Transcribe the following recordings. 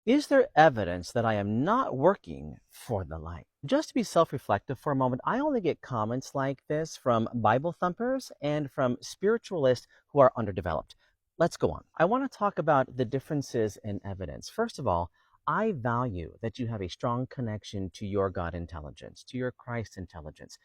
Is there evidence that I am not working for the light? Just to be self-reflective for a moment, I only get comments like this from Bible thumpers and from spiritualists who are underdeveloped. Let's go on. I want to talk about the differences in evidence. First of all, I value that you have a strong connection to your God intelligence, to your Christ intelligence.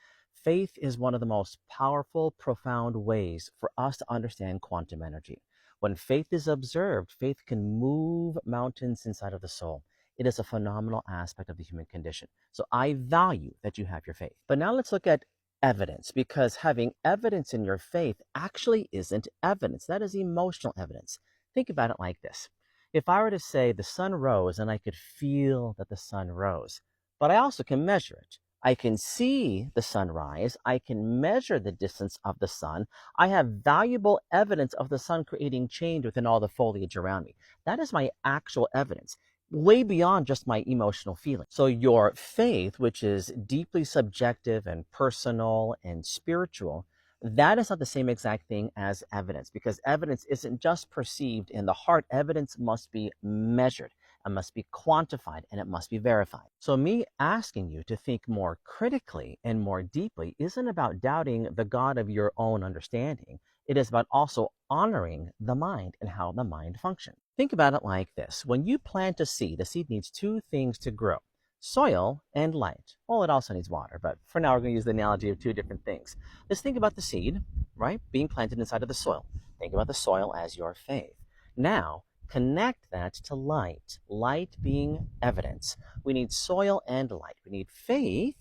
Faith is one of the most powerful, profound ways for us to understand quantum energy. When faith is observed, faith can move mountains inside of the soul. It is a phenomenal aspect of the human condition. So I value that you have your faith. But now let's look at evidence, because having evidence in your faith actually isn't evidence. That is emotional evidence. Think about it like this. If I were to say the sun rose and I could feel that the sun rose, but I also can measure it. I can see the sunrise. I can measure the distance of the sun. I have valuable evidence of the sun creating change within all the foliage around me. That is my actual evidence, way beyond just my emotional feeling. So your faith, which is deeply subjective and personal and spiritual, that is not the same exact thing as evidence, because evidence isn't just perceived in the heart. Evidence must be measured. It must be quantified, and it must be verified. So me asking you to think more critically and more deeply isn't about doubting the God of your own understanding. It is about also honoring the mind and how the mind functions. Think about it like this. When you plant a seed, the seed needs two things to grow: soil and light. Well, it also needs water, but for now we're going to use the analogy of two different things. Let's think about the seed, right, being planted inside of the soil. Think about the soil as your faith. Now, connect that to light, light being evidence. We need soil and light. We need faith,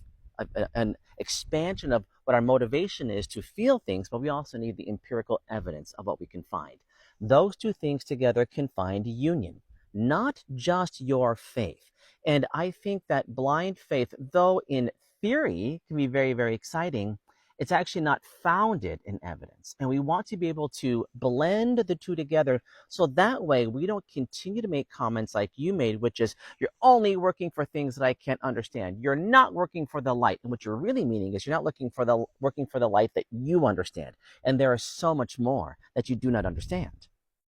an expansion of what our motivation is to feel things, but we also need the empirical evidence of what we can find. Those two things together can find union, not just your faith. And I think that blind faith, though in theory can be very, very exciting, it's actually not founded in evidence. And we want to be able to blend the two together so that way we don't continue to make comments like you made, which is, you're only working for things that I can't understand. You're not working for the light. And what you're really meaning is you're not working for the light that you understand. And there is so much more that you do not understand.